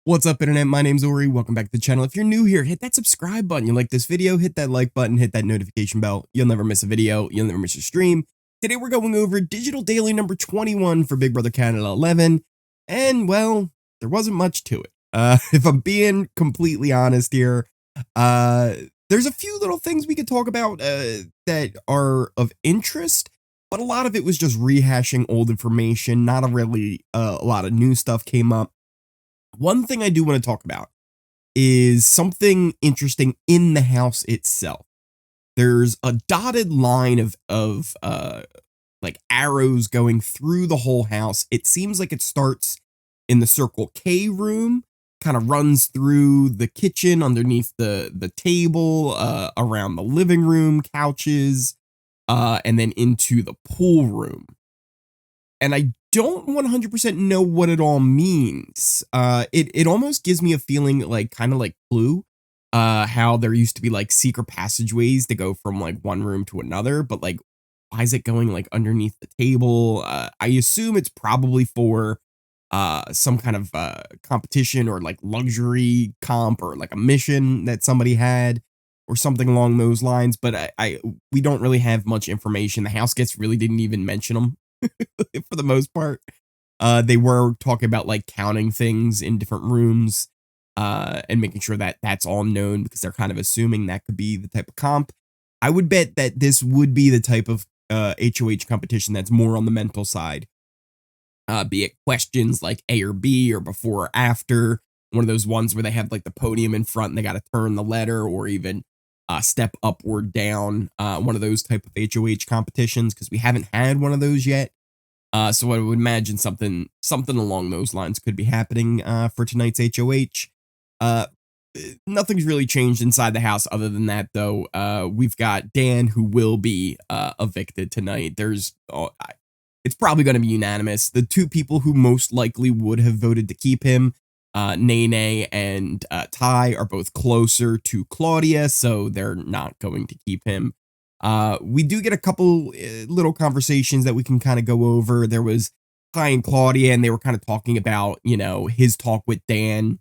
What's up, internet? My name's Ori. Welcome back to the channel. If you're new here, hit that subscribe button. You like this video, hit that like button, hit that notification bell. You'll never miss a video. You'll never miss a stream. Today we're going over Digital Daily number 21 for Big Brother Canada 11. And, well, there wasn't much to it. If I'm being completely honest here, there's a few little things we could talk about that are of interest, but a lot of it was just rehashing old information. Not a lot of new stuff came up. One thing I do want to talk about is something interesting in the house itself. There's a dotted line of like arrows going through the whole house. It seems like it starts in the Circle K room, kind of runs through the kitchen, underneath the table, around the living room, couches, and then into the pool room. And I don't 100% know what it all means. It almost gives me a feeling like kind of like Clue, how there used to be like secret passageways to go from like one room to another, but like why is it going like underneath the table? I assume it's probably for some kind of competition or like luxury comp or like a mission that somebody had or something along those lines, but we don't really have much information. The houseguests really didn't even mention them. For the most part, they were talking about like counting things in different rooms and making sure that that's all known, because they're kind of assuming that could be the type of comp. I would bet that this would be the type of HoH competition that's more on the mental side, be it questions like A or B or before or after, one of those ones where they have like the podium in front and they got to turn the letter, or even step up or down, one of those type of HoH competitions, because we haven't had one of those yet. So I would imagine something along those lines could be happening for tonight's HoH. Nothing's really changed inside the house other than that, though. We've got Dan, who will be evicted tonight. It's probably going to be unanimous. The two people who most likely would have voted to keep him, Nene and Ty, are both closer to Claudia, so they're not going to keep him. We do get a couple little conversations that we can kind of go over. There was Ty and Claudia, and they were kind of talking about, you know, his talk with Dan,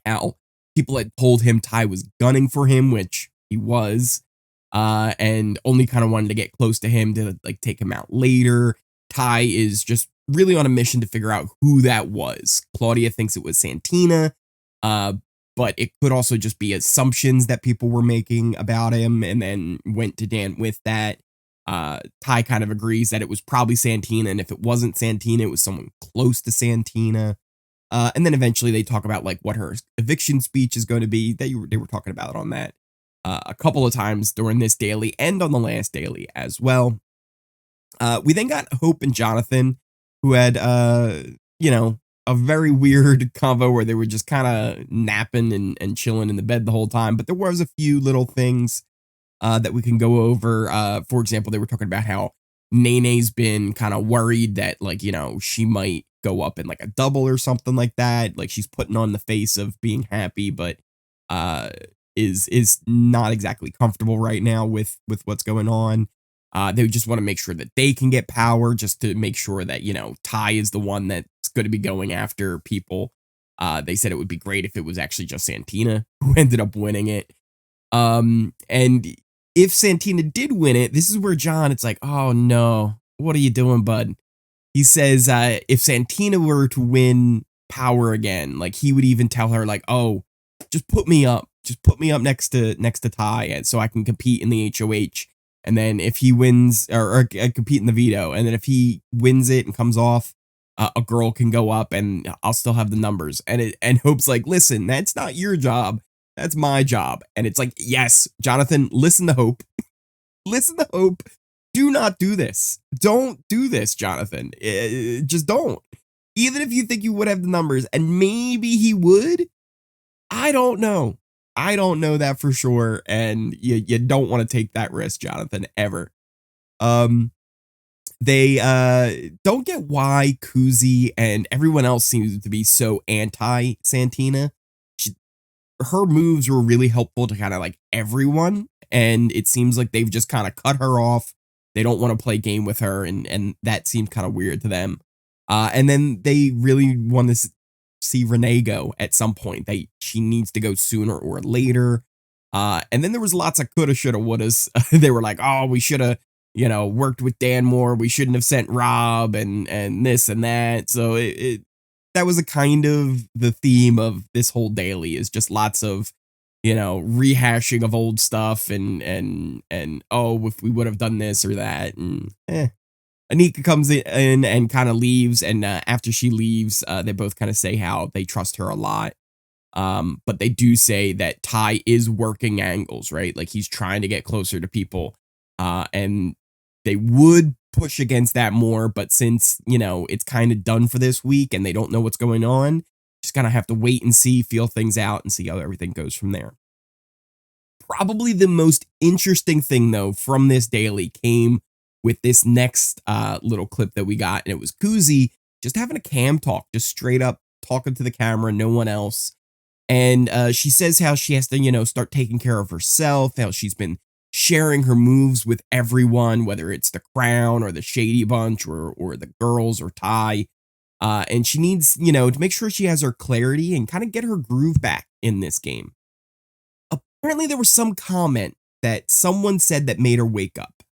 how people had told him Ty was gunning for him, which he was, and only kind of wanted to get close to him to like take him out later. Ty is just really on a mission to figure out who that was. Claudia thinks it was Santina, but it could also just be assumptions that people were making about him, and then went to Dan with that. Ty kind of agrees that it was probably Santina, and if it wasn't Santina, it was someone close to Santina. And then eventually they talk about like what her eviction speech is going to be. They were talking about on that a couple of times during this daily and on the last daily as well. We then got Hope and Jonathan, who had, you know, a very weird convo where they were just kind of napping and chilling in the bed the whole time. But there was a few little things that we can go over. For example, they were talking about how Nene's been kind of worried that, like, you know, she might go up in like a double or something like that. Like she's putting on the face of being happy, but is not exactly comfortable right now with what's going on. They just want to make sure that they can get power, just to make sure that, you know, Ty is the one that's going to be going after people. They said it would be great if it was actually just Santina who ended up winning it. And if Santina did win it, this is where John, it's like, oh no, what are you doing, bud? He says if Santina were to win power again, like he would even tell her like, oh, just put me up next to Ty, and so I can compete in the HoH. And then if he wins, or compete in the veto, and then if he wins it and comes off, a girl can go up and I'll still have the numbers. And Hope's like, listen, that's not your job. That's my job. And it's like, yes, Jonathan, listen to Hope. Listen to Hope. Do not do this. Don't do this, Jonathan. Just don't. Even if you think you would have the numbers, and maybe he would, I don't know. I don't know that for sure, and you don't want to take that risk, Jonathan, ever. They don't get why Koozie and everyone else seems to be so anti-Santina. Her moves were really helpful to kind of like everyone, and it seems like they've just kind of cut her off. They don't want to play game with her, and that seemed kind of weird to them. And then they really want to see Renee go at some point. She needs to go sooner or later. And then there was lots of coulda, shoulda, wouldas. They were like, oh, we should have, worked with Dan more. We shouldn't have sent Rob and this and that. So that was a kind of the theme of this whole daily, is just lots of, rehashing of old stuff and oh, if we would have done this or that. And Anika comes in and kind of leaves. And after she leaves, they both kind of say how they trust her a lot. But they do say that Ty is working angles, right? Like he's trying to get closer to people. And they would push against that more, but since, it's kind of done for this week and they don't know what's going on, just kind of have to wait and see, feel things out and see how everything goes from there. Probably the most interesting thing though from this daily came with this next little clip that we got, and it was Koozie just having a cam talk, just straight up talking to the camera, no one else. And she says how she has to, start taking care of herself, how she's been sharing her moves with everyone, whether it's the Crown or the Shady Bunch or the girls or Ty. And she needs, to make sure she has her clarity and kind of get her groove back in this game. Apparently, there was some comment that someone said that made her wake up.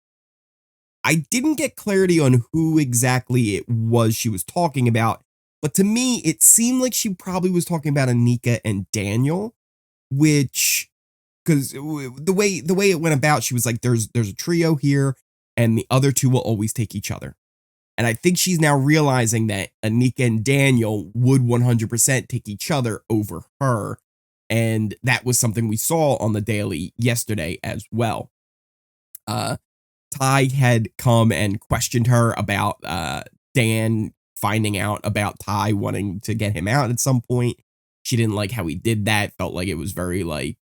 I didn't get clarity on who exactly it was she was talking about, but to me, it seemed like she probably was talking about Anika and Daniel, which, because the way it went about, she was like, there's a trio here, and the other two will always take each other. And I think she's now realizing that Anika and Daniel would 100% take each other over her. And that was something we saw on the daily yesterday as well. Ty had come and questioned her about Dan finding out about Ty wanting to get him out at some point. She didn't like how he did that, felt like it was very like,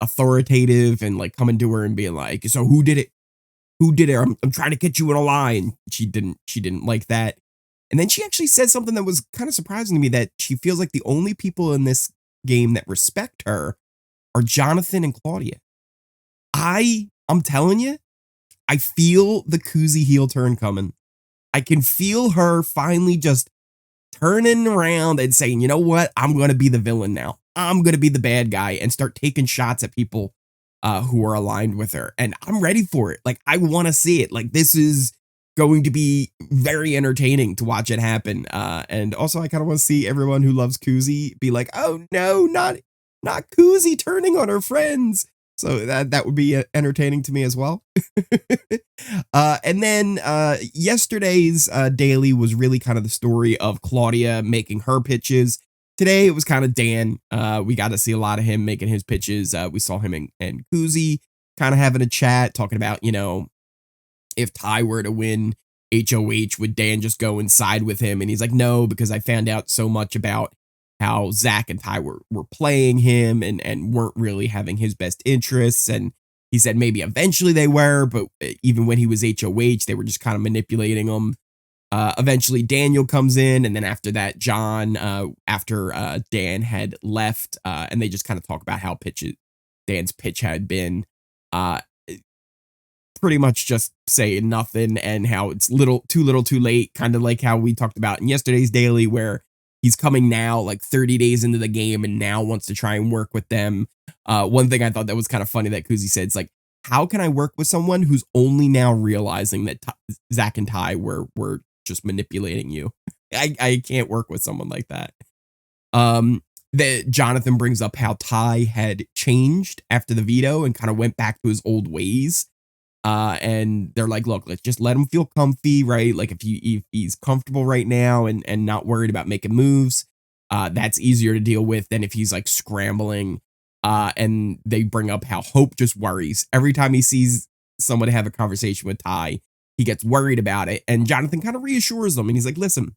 authoritative and like coming to her and being like, so who did it? Who did it? I'm trying to catch you in a lie. And she didn't like that. And then she actually said something that was kind of surprising to me, that she feels like the only people in this game that respect her are Jonathan and Claudia. I'm telling you, I feel the Koozie heel turn coming. I can feel her finally just turning around and saying, you know what? I'm going to be the villain now. I'm going to be the bad guy and start taking shots at people who are aligned with her. And I'm ready for it. Like, I want to see it. Like, this is going to be very entertaining to watch it happen. And also, I kind of want to see everyone who loves Koozie be like, oh no, not Koozie turning on her friends. So that would be entertaining to me as well. And then yesterday's daily was really kind of the story of Claudia making her pitches. Today, it was kind of Dan. We got to see a lot of him making his pitches. We saw him and Koozie kind of having a chat, talking about, if Ty were to win HoH, would Dan just go and side with him? And he's like, no, because I found out so much about how Zach and Ty were playing him and weren't really having his best interests. And he said maybe eventually they were, but even when he was HoH, they were just kind of manipulating him. Eventually Daniel comes in, and then after that, John, after Dan had left, and they just kind of talk about how Dan's pitch had been, pretty much just saying nothing, and how it's too little too late, kind of like how we talked about in yesterday's daily, where he's coming now like 30 days into the game and now wants to try and work with them. One thing I thought that was kind of funny that Koozie said, it's like, how can I work with someone who's only now realizing that Zach and Ty were just manipulating you? I can't work with someone like that. That Jonathan brings up how Ty had changed after the veto and kind of went back to his old ways. And they're like, look, let's just let him feel comfy, right? Like if he's comfortable right now and not worried about making moves, that's easier to deal with than if he's like scrambling. And they bring up how Hope just worries every time he sees someone have a conversation with Ty. He gets worried about it, and Jonathan kind of reassures them, and he's like, listen,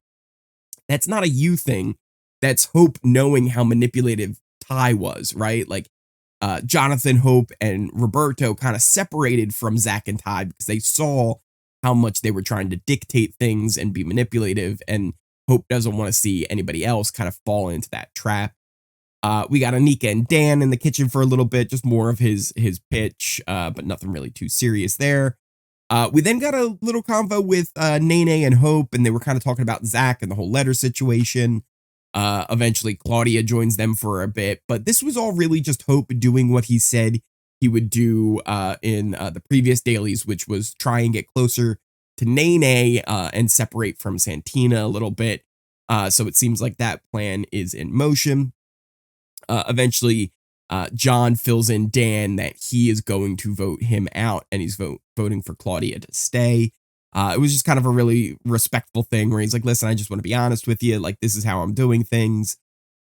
that's not a you thing. That's Hope knowing how manipulative Ty was, right? Like, Jonathan, Hope, and Roberto kind of separated from Zach and Ty because they saw how much they were trying to dictate things and be manipulative, and Hope doesn't want to see anybody else kind of fall into that trap. We got Anika and Dan in the kitchen for a little bit, just more of his pitch, but nothing really too serious there. We then got a little convo with Nene and Hope, and they were kind of talking about Zach and the whole letter situation. Eventually, Claudia joins them for a bit, but this was all really just Hope doing what he said he would do in the previous dailies, which was try and get closer to Nene and separate from Santina a little bit. So it seems like that plan is in motion. Eventually, John fills in Dan that he is going to vote him out, and he's voting for Claudia to stay. It was just kind of a really respectful thing where he's like, listen, I just want to be honest with you. Like, this is how I'm doing things.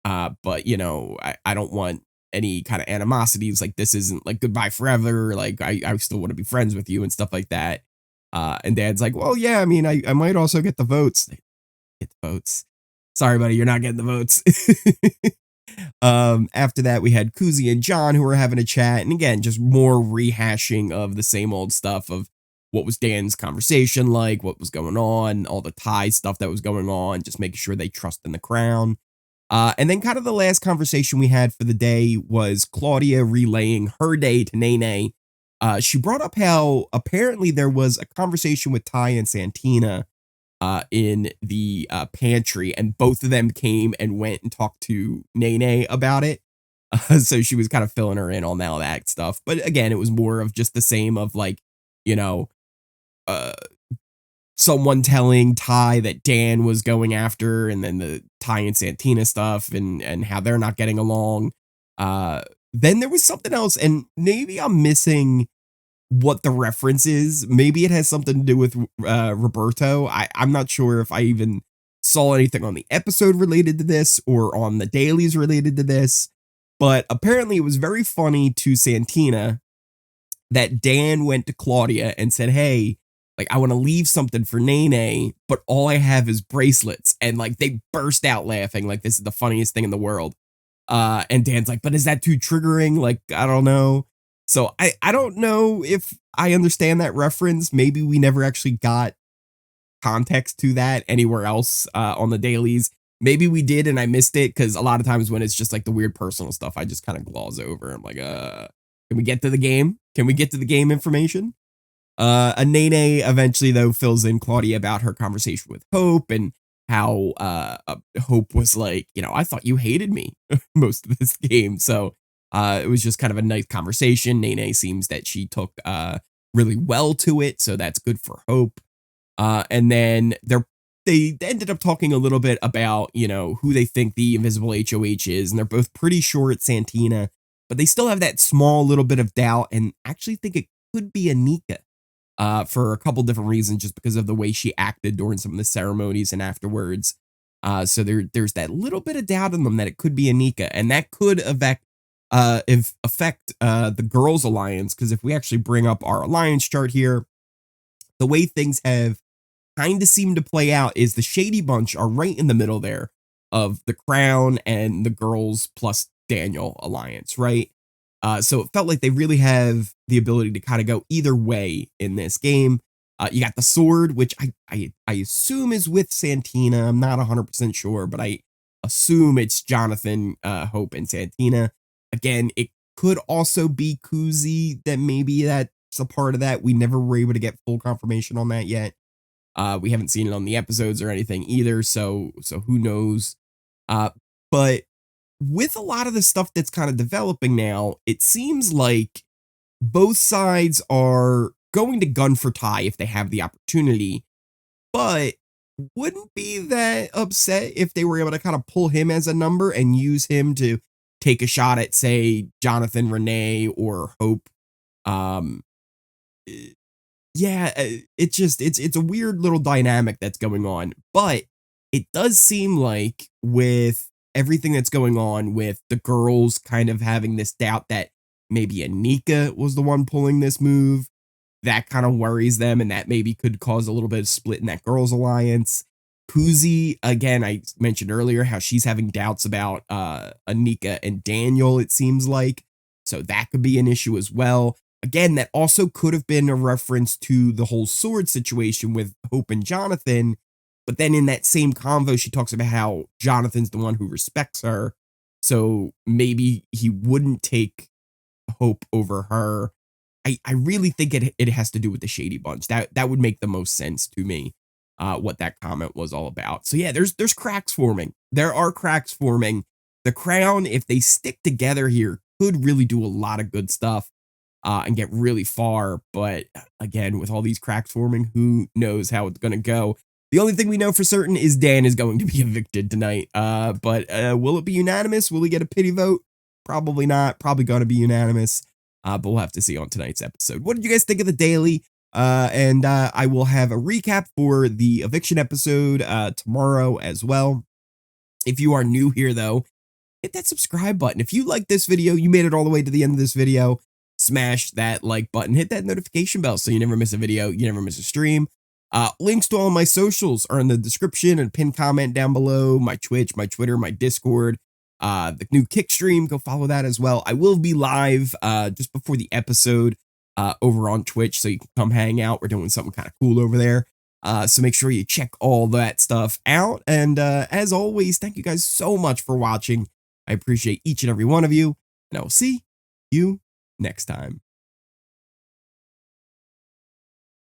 But, you know, I don't want any kind of animosities. Like, this isn't like goodbye forever. Like, I still want to be friends with you and stuff like that. And Dad's like, well, yeah, I mean, I might also get the votes. Get the votes. Sorry, buddy, you're not getting the votes. After that, we had Koozie and John who were having a chat. And again, just more rehashing of the same old stuff of what was Dan's conversation like, what was going on, all the tie stuff that was going on, just making sure they trust in the crown. And then kind of the last conversation we had for the day was Claudia relaying her day to Nene. She brought up how apparently there was a conversation with Ty and Santina in the pantry, and both of them came and went and talked to Nene about it. So she was kind of filling her in on all that stuff. But again, it was more of just the same of like, you know, someone telling Ty that Dan was going after, and then the Ty and Santina stuff and how they're not getting along. Then there was something else, and maybe I'm missing what the reference is. Maybe it has something to do with Roberto. I'm not sure if I even saw anything on the episode related to this or on the dailies related to this, but apparently it was very funny to Santina that Dan went to Claudia and said, hey, like, I want to leave something for Nene, but all I have is bracelets. And like, they burst out laughing like this is the funniest thing in the world. And Dan's like, but is that too triggering? Like, I don't know. So I don't know if I understand that reference. Maybe we never actually got context to that anywhere else on the dailies. Maybe we did and I missed it, because a lot of times when it's just like the weird personal stuff, I just kind of gloss over. I'm like, can we get to the game? Can we get to the game information? Nene eventually, though, fills in Claudia about her conversation with Hope and how Hope was like, you know, I thought you hated me most of this game. So it was just kind of a nice conversation. Nene seems that she took really well to it, so that's good for Hope. And then they ended up talking a little bit about, you know, who they think the invisible HoH is, and they're both pretty sure it's Santina, but they still have that small little bit of doubt and actually think it could be Anika. For a couple different reasons, just because of the way she acted during some of the ceremonies and afterwards. So there's that little bit of doubt in them that it could be Anika, and that could affect the girls' alliance. Because if we actually bring up our alliance chart here, the way things have kind of seemed to play out is the Shady Bunch are right in the middle there of the Crown and the girls plus Daniel alliance, right? So it felt like they really have the ability to kind of go either way in this game. You got the sword, which I assume is with Santina. I'm not 100% sure, but I assume it's Jonathan, Hope, and Santina. Again, it could also be Koozie, that maybe that's a part of that. We never were able to get full confirmation on that yet. We haven't seen it on the episodes or anything either, so who knows? But with a lot of the stuff that's kind of developing now, it seems like both sides are going to gun for Ty if they have the opportunity, but wouldn't be that upset if they were able to kind of pull him as a number and use him to take a shot at, say, Jonathan, Renee, or Hope. Yeah, it's a weird little dynamic that's going on, but it does seem like with everything that's going on with the girls kind of having this doubt that maybe Anika was the one pulling this move, that kind of worries them, and that maybe could cause a little bit of split in that girls alliance. Koozie, again, I mentioned earlier how she's having doubts about Anika and Daniel, it seems like, so that could be an issue as well. Again, that also could have been a reference to the whole sword situation with Hope and Jonathan. But then in that same convo, she talks about how Jonathan's the one who respects her. So maybe he wouldn't take Hope over her. I really think it has to do with the Shady Bunch. That would make the most sense to me, what that comment was all about. So yeah, there's cracks forming. There are cracks forming. The Crown, if they stick together here, could really do a lot of good stuff, and get really far. But again, with all these cracks forming, who knows how it's gonna go? The only thing we know for certain is Dan is going to be evicted tonight. But will it be unanimous? Will he get a pity vote? Probably not. Probably gonna be unanimous. But we'll have to see on tonight's episode. What did you guys think of the daily? And I will have a recap for the eviction episode tomorrow as well. If you are new here, though, hit that subscribe button. If you like this video, you made it all the way to the end of this video, smash that like button, hit that notification bell so you never miss a video, you never miss a stream. Links to all my socials are in the description and pinned comment down below. My Twitch, my Twitter, my Discord, the new Kick stream, go follow that as well. I will be live just before the episode over on Twitch, so you can come hang out. We're doing something kind of cool over there. So make sure you check all that stuff out. And as always, thank you guys so much for watching. I appreciate each and every one of you, and I will see you next time.